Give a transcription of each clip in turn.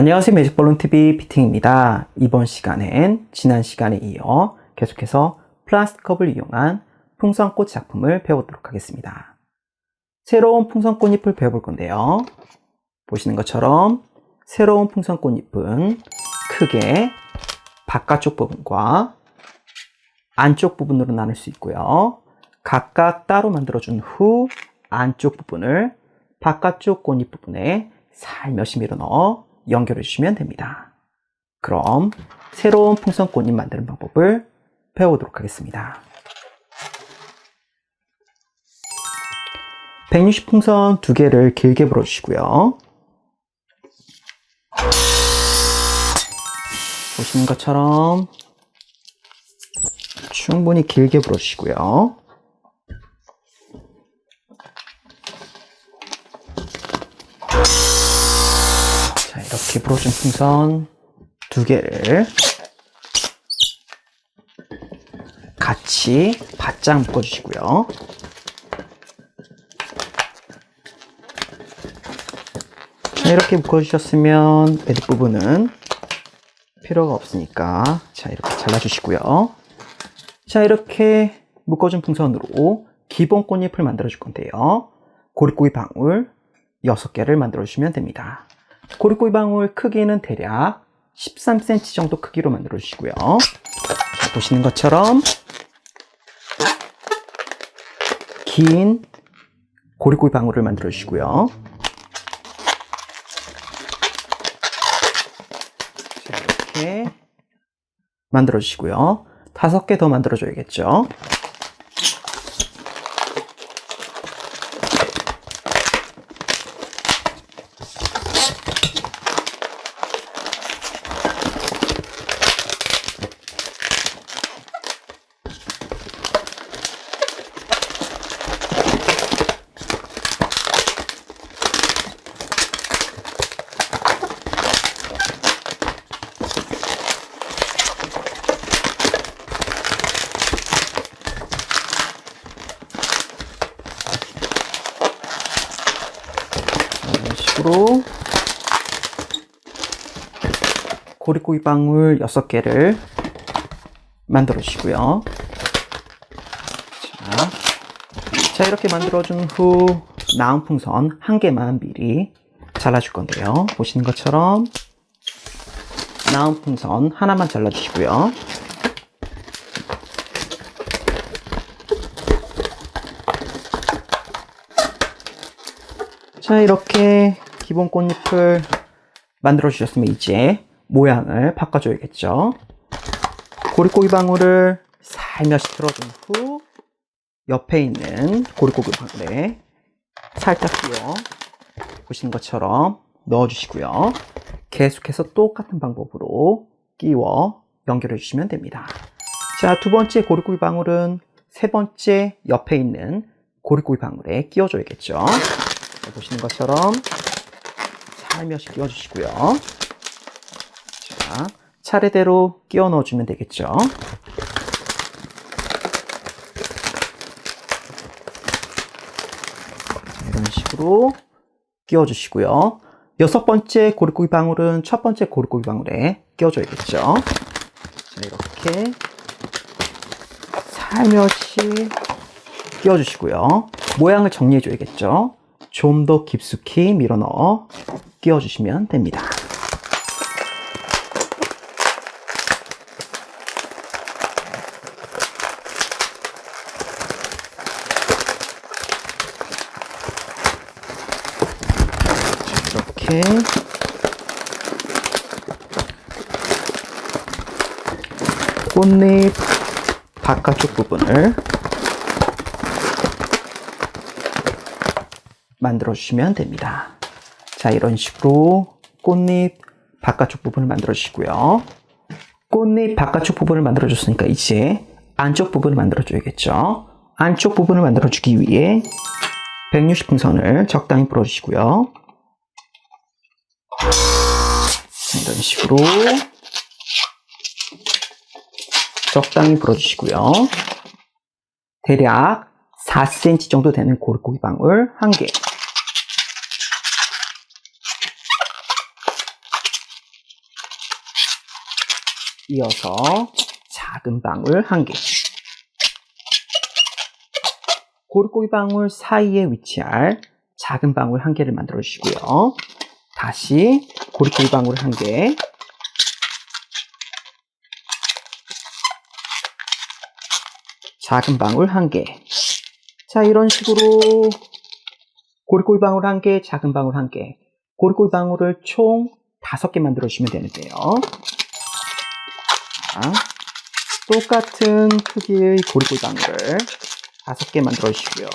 안녕하세요. 매직볼론TV 피팅입니다. 이번 시간엔 지난 시간에 이어 계속해서 플라스틱컵을 이용한 풍선꽃 작품을 배워보도록 하겠습니다. 새로운 풍선꽃잎을 배워볼 건데요. 보시는 것처럼 새로운 풍선꽃잎은 크게 바깥쪽 부분과 안쪽 부분으로 나눌 수 있고요. 각각 따로 만들어준 후 안쪽 부분을 바깥쪽 꽃잎 부분에 살며시 밀어 넣어 연결해 주시면 됩니다. 그럼 새로운 풍선꽃잎 만드는 방법을 배워보도록 하겠습니다. 160 풍선 2개를 길게 불어주시고요. 보시는 것처럼 충분히 길게 불어주시고요. 자, 이렇게 불어준 풍선 2개를 같이 바짝 묶어주시고요. 자, 이렇게 묶어주셨으면 매듭 부분은 필요가 없으니까 자, 이렇게 잘라주시고요. 자, 이렇게 묶어준 풍선으로 기본 꽃잎을 만들어 줄 건데요. 고리꼬리 방울 6개를 만들어 주시면 됩니다. 고리꼬리 방울 크기는 대략 13cm 정도 크기로 만들어 주시고요. 자, 보시는 것처럼 긴 고리꼬리 방울을 만들어 주시고요. 자, 이렇게 만들어 주시고요. 5개 더 만들어 줘야겠죠. 이런 식으로 고리꼬리 방울 6개를 만들어 주시고요. 자, 이렇게 만들어 준 후 나온 풍선 1개만 미리 잘라 줄 건데요. 보시는 것처럼 나온 풍선 하나만 잘라 주시고요. 자, 이렇게 기본 꽃잎을 만들어 주셨으면 이제 모양을 바꿔줘야겠죠. 고리꼬리 방울을 살며시 틀어준 후 옆에 있는 고리꼬리 방울에 살짝 끼워 보시는 것처럼 넣어주시고요. 계속해서 똑같은 방법으로 끼워 연결해 주시면 됩니다. 자, 2번째 고리꼬리 방울은 3번째 옆에 있는 고리꼬리 방울에 끼워줘야겠죠. 보시는 것처럼 살며시 끼워주시고요. 자, 차례대로 끼워 넣어주면 되겠죠. 이런 식으로 끼워주시고요. 6번째 고리꼬리 방울은 첫 번째 고리꼬리 방울에 끼워줘야겠죠. 자, 이렇게 살며시 끼워주시고요. 모양을 정리해줘야겠죠. 좀 더 깊숙이 밀어 넣어 끼워주시면 됩니다. 이렇게 꽃잎 바깥쪽 부분을 만들어 주시면 됩니다. 자, 이런 식으로 꽃잎 바깥쪽 부분을 만들어 주시고요. 꽃잎 바깥쪽 부분을 만들어 줬으니까 이제 안쪽 부분을 만들어 줘야겠죠. 안쪽 부분을 만들어 주기 위해 160 풍선을 적당히 불어 주시고요. 이런 식으로 적당히 불어 주시고요. 대략 4cm 정도 되는 고리꼬리 방울 1개, 이어서 작은 방울 1개. 고리고리 방울 사이에 위치할 작은 방울 1개를 만들어 주시고요. 다시 고리고리 방울 1개. 작은 방울 1개. 자, 이런 식으로 고리고리 방울 1개, 작은 방울 1개. 고리고리 방울을 총 5개 만들어 주시면 되는데요. 자, 똑같은 크기의 고리고리 방울을 5개 만들어 주시고요.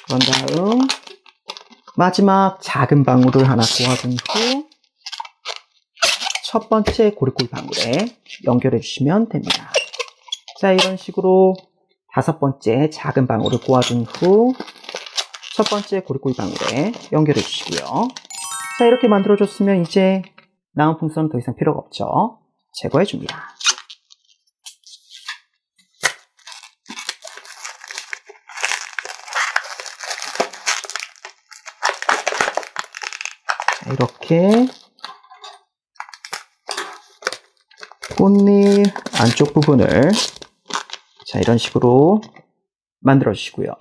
그런 다음 마지막 작은 방울을 하나 고아준 후 첫 번째 고리고리 방울에 연결해 주시면 됩니다. 자, 이런 식으로 5번째 작은 방울을 고아준 후 첫 번째 고리고리 방울에 연결해 주시고요. 자, 이렇게 만들어 줬으면 이제 나온 풍선은 더 이상 필요가 없죠. 제거해 줍니다. 자, 이렇게 꽃잎 안쪽 부분을 자, 이런 식으로 만들어 주시고요.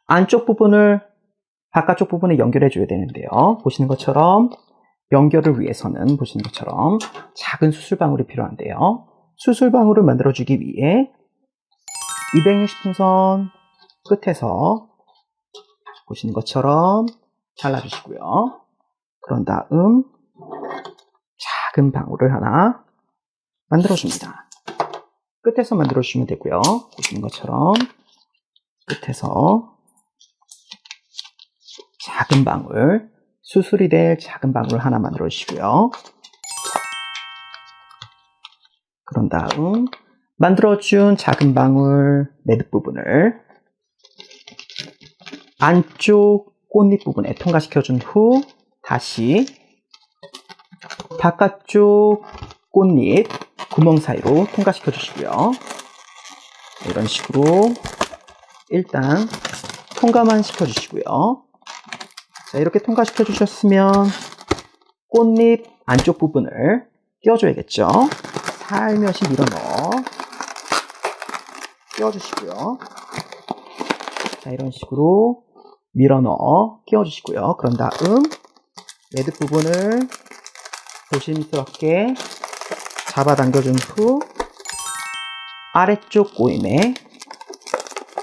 안쪽 부분을 바깥쪽 부분에 연결해 줘야 되는데요. 보시는 것처럼 연결을 위해서는 보시는 것처럼 작은 수술방울이 필요한데요. 수술방울을 만들어 주기 위해 260 풍선 끝에서 보시는 것처럼 잘라 주시고요. 그런 다음 작은 방울을 하나 만들어 줍니다. 끝에서 만들어 주시면 되고요. 보시는 것처럼 끝에서 작은 방울, 수술이 될 작은 방울 하나 만들어 주시고요. 그런 다음 만들어준 작은 방울 매듭 부분을 안쪽 꽃잎 부분에 통과시켜준 후 다시 바깥쪽 꽃잎 구멍 사이로 통과시켜 주시고요. 이런 식으로 일단 통과만 시켜 주시고요. 자, 이렇게 통과시켜 주셨으면 꽃잎 안쪽 부분을 끼워줘야겠죠. 살며시 밀어 넣어 끼워주시고요. 자, 이런 식으로 밀어 넣어 끼워주시고요. 그런 다음 매듭 부분을 조심스럽게 잡아당겨준 후 아래쪽 꼬임에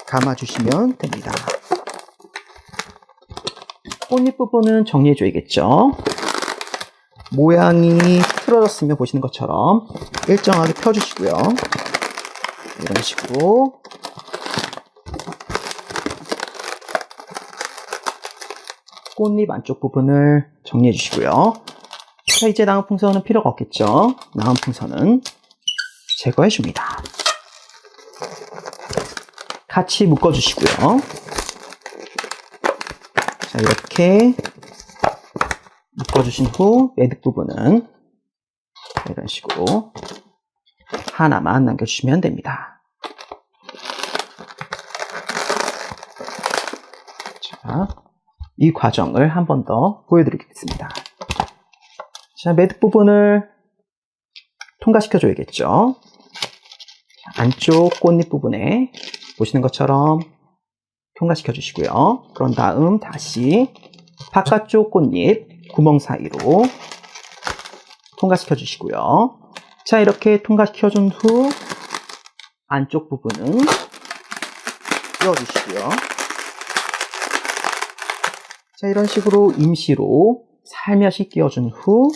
감아주시면 됩니다. 꽃잎 부분은 정리해줘야겠죠. 모양이 틀어졌으면 보시는 것처럼 일정하게 펴주시고요. 이런 식으로 꽃잎 안쪽 부분을 정리해 주시고요. 자, 이제 나온 풍선은 필요가 없겠죠. 나온 풍선은 제거해 줍니다. 같이 묶어 주시고요. 자, 이렇게 묶어 주신 후 매듭 부분은 이런 식으로 하나만 남겨주시면 됩니다. 자, 이 과정을 한 번 더 보여드리겠습니다. 자, 매듭 부분을 통과시켜 줘야겠죠. 안쪽 꽃잎 부분에 보시는 것처럼 통과시켜 주시고요. 그런 다음 다시 바깥쪽 꽃잎 구멍 사이로 통과시켜 주시고요. 자, 이렇게 통과시켜 준 후 안쪽 부분은 끼워 주시고요. 자, 이런 식으로 임시로 살며시 끼워준 후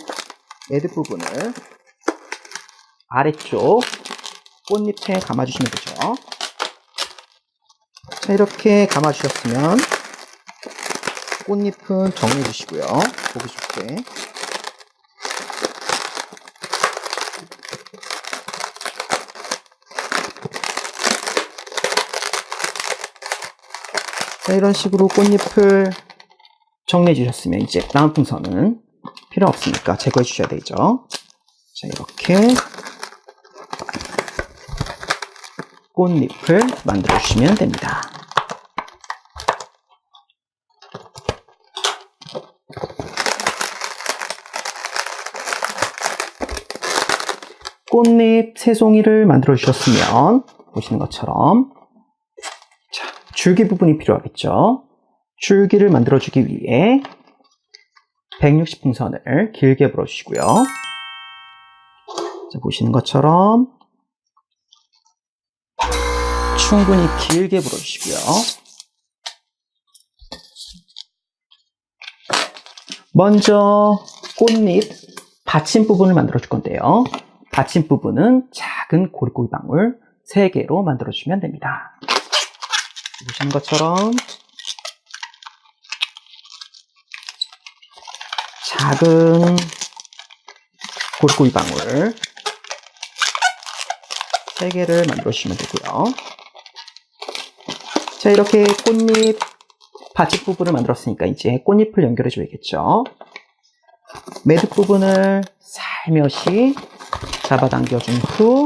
매듭 부분을 아래쪽 꽃잎에 감아주시면 되죠. 자, 이렇게 감아주셨으면 꽃잎은 정리해 주시고요. 보기 좋게. 자, 이런 식으로 꽃잎을 정리해 주셨으면 이제 나온 풍선은 필요 없으니까 제거해 주셔야 되죠. 자, 이렇게 꽃잎을 만들어 주시면 됩니다. 꽃잎 세 송이를 만들어 주셨으면 보시는 것처럼 자, 줄기 부분이 필요하겠죠. 줄기를 만들어 주기 위해 160풍선을 길게 불어 주시고요. 자, 보시는 것처럼 충분히 길게 불어 주시고요. 먼저 꽃잎 받침 부분을 만들어 줄 건데요. 받침 부분은 작은 고리고리 방울 3개로 만들어 주시면 됩니다. 보시는 것처럼 작은 고리고리 방울 3개를 만들어 주시면 되고요. 자, 이렇게 꽃잎 받침 부분을 만들었으니까 이제 꽃잎을 연결해 줘야겠죠. 매듭 부분을 살며시 잡아당겨 준 후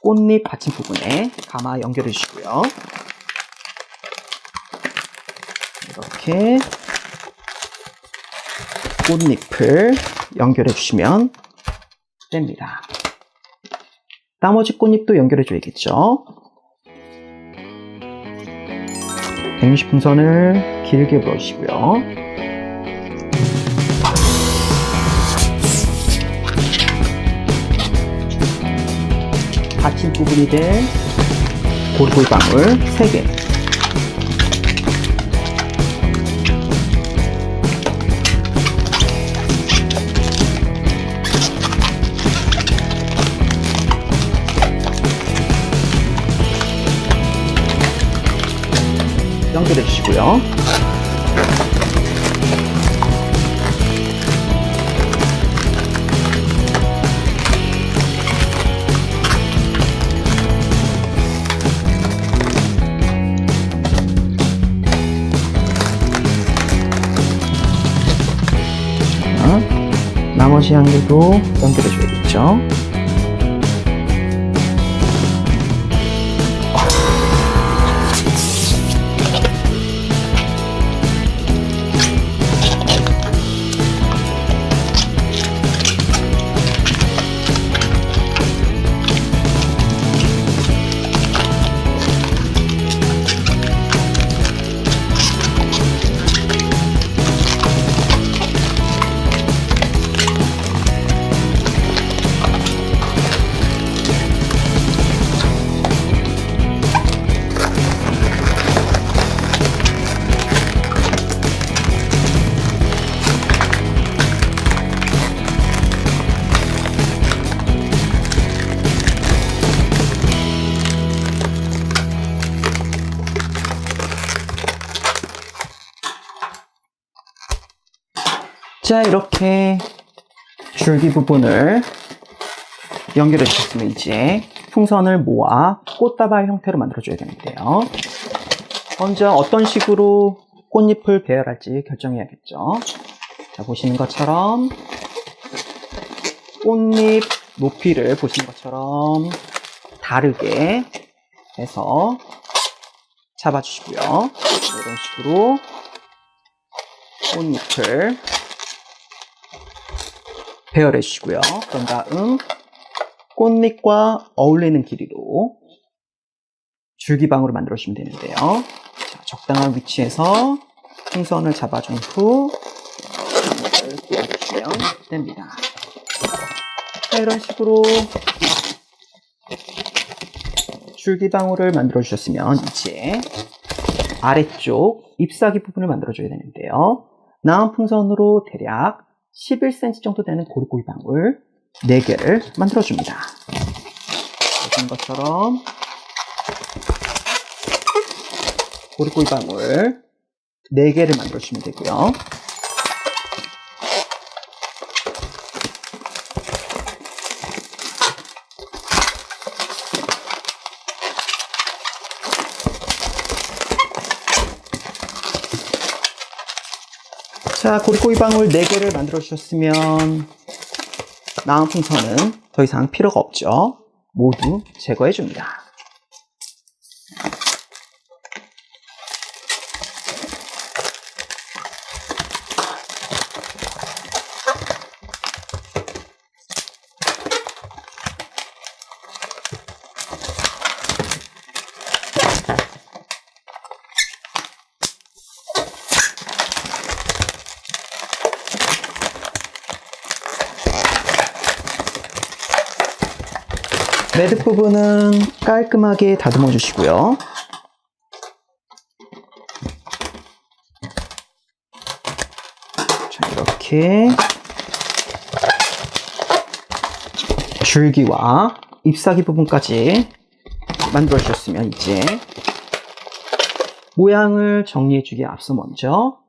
꽃잎 받침 부분에 감아 연결해 주시고요. 이렇게 꽃잎을 연결해 주시면 됩니다. 나머지 꽃잎도 연결해 줘야겠죠. 160풍선을 길게 불어 주시고요. 받침 부분이 된 고리고리 방울 3개. 연결해 주시고요. 나머지 한 개도 연결해 줘야겠죠. 자, 이렇게 줄기 부분을 연결해 주셨으면 이제 풍선을 모아 꽃다발 형태로 만들어 줘야 되는데요. 먼저 어떤 식으로 꽃잎을 배열할지 결정해야겠죠. 자, 보시는 것처럼 꽃잎 높이를 보시는 것처럼 다르게 해서 잡아주시고요. 이런 식으로 꽃잎을 배열해 주시고요. 그런 다음 꽃잎과 어울리는 길이로 줄기방으로 만들어 주시면 되는데요. 자, 적당한 위치에서 풍선을 잡아준 후 방울을 띄워주시면 됩니다. 자, 이런 식으로 줄기방울을 만들어 주셨으면 이제 아래쪽 잎사귀 부분을 만들어 줘야 되는데요. 나온 풍선으로 대략 11cm 정도 되는 고리고리 방울 4개를 만들어 줍니다. 보시는 것처럼 고리고리 방울 4개를 만들어 주시면 되고요. 자, 고리고리 방울 4개를 만들어 주셨으면 나온 풍선은 더 이상 필요가 없죠. 모두 제거해 줍니다. 매듭 부분은 깔끔하게 다듬어 주시고요. 자, 이렇게 줄기와 잎사귀 부분까지 만들어 주셨으면 이제 모양을 정리해 주기에 앞서 먼저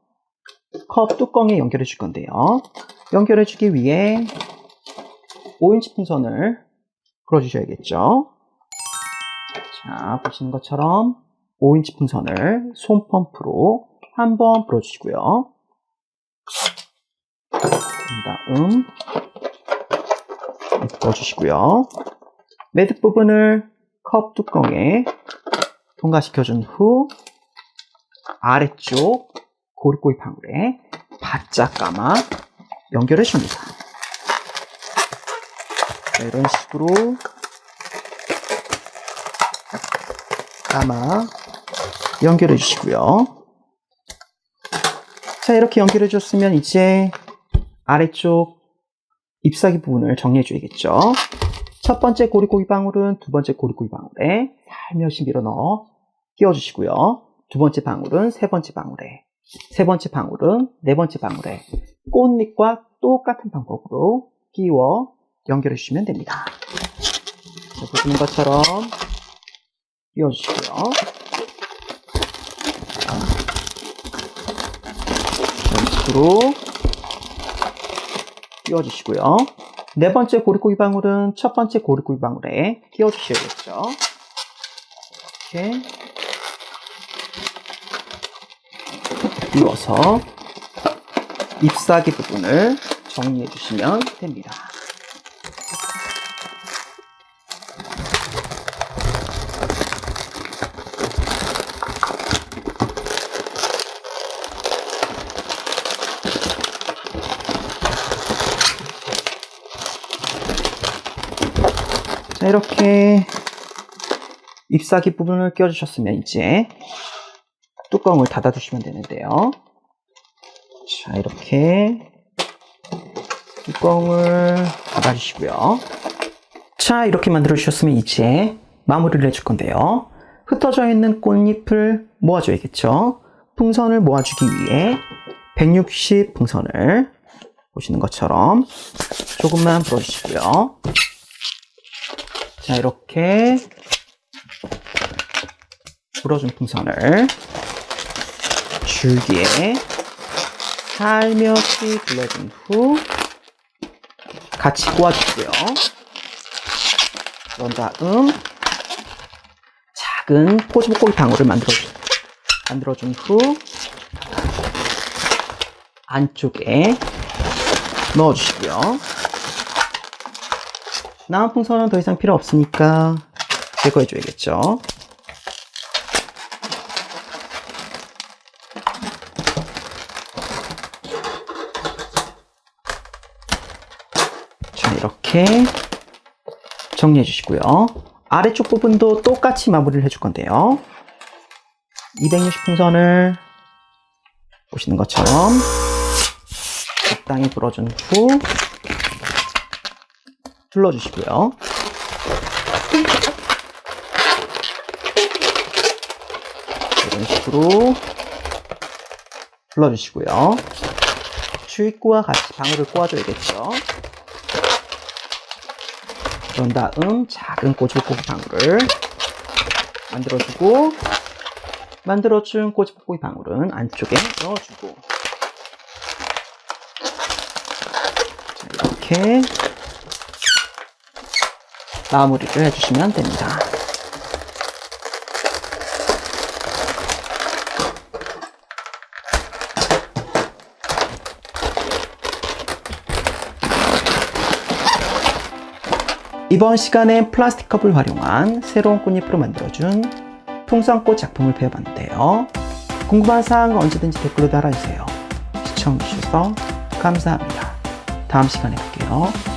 컵 뚜껑에 연결해 줄 건데요. 연결해 주기 위해 5인치 풍선을 풀어주셔야겠죠. 자, 보시는 것처럼 5인치 풍선을 손펌프로 한번 불어주시고요. 다음 넣어주시고요. 매듭 부분을 컵 뚜껑에 통과시켜준 후 아래쪽 고리고리 방울에 바짝 감아 연결해 줍니다. 자, 이런 식으로 감아 연결해 주시고요. 자, 이렇게 연결해 줬으면 이제 아래쪽 잎사귀 부분을 정리해 줘야겠죠. 첫 번째 고리고리 방울은 두 번째 고리고리 방울에 살며시 밀어 넣어 끼워 주시고요. 두 번째 방울은 세 번째 방울에, 세 번째 방울은 네 번째 방울에 꽃잎과 똑같은 방법으로 끼워 연결해 주시면 됩니다. 자, 보시는 것처럼 끼워 주시고요. 이런 식으로 끼워 주시고요. 네 번째 고리고리 방울은 첫 번째 고리고리 방울에 끼워 주셔야겠죠. 이렇게 끼워서 잎사귀 부분을 정리해 주시면 됩니다. 자, 이렇게 잎사귀 부분을 끼워주셨으면 이제 뚜껑을 닫아주시면 되는데요. 자, 이렇게 뚜껑을 닫아주시고요. 자, 이렇게 만들어주셨으면 이제 마무리를 해줄 건데요. 흩어져 있는 꽃잎을 모아줘야겠죠. 풍선을 모아주기 위해 160 풍선을 보시는 것처럼 조금만 불어주시고요. 자, 이렇게 불어준 풍선을 줄기에 살며시 둘러준 후 같이 꼬아주고요. 그런 다음 작은 꼬지꼬리 방울을 만들어준 후 안쪽에 넣어주시고요. 남은 풍선은 더 이상 필요 없으니까 제거해줘야겠죠. 자, 이렇게 정리해 주시고요. 아래쪽 부분도 똑같이 마무리를 해줄 건데요. 260 풍선을 보시는 것처럼 적당히 불어준 후 둘러주시고요. 이런 식으로 둘러주시고요. 주입구와 같이 방울을 꼬아줘야겠죠. 그런 다음 작은 꼬치볶이 방울을 만들어주고 만들어준 꼬치볶이 방울은 안쪽에 넣어주고 자, 이렇게 마무리를 해주시면 됩니다. 이번 시간엔 플라스틱 컵을 활용한 새로운 꽃잎으로 만들어준 풍선꽃 작품을 배워봤는데요. 궁금한 사항은 언제든지 댓글로 달아주세요. 시청해주셔서 감사합니다. 다음 시간에 뵐게요.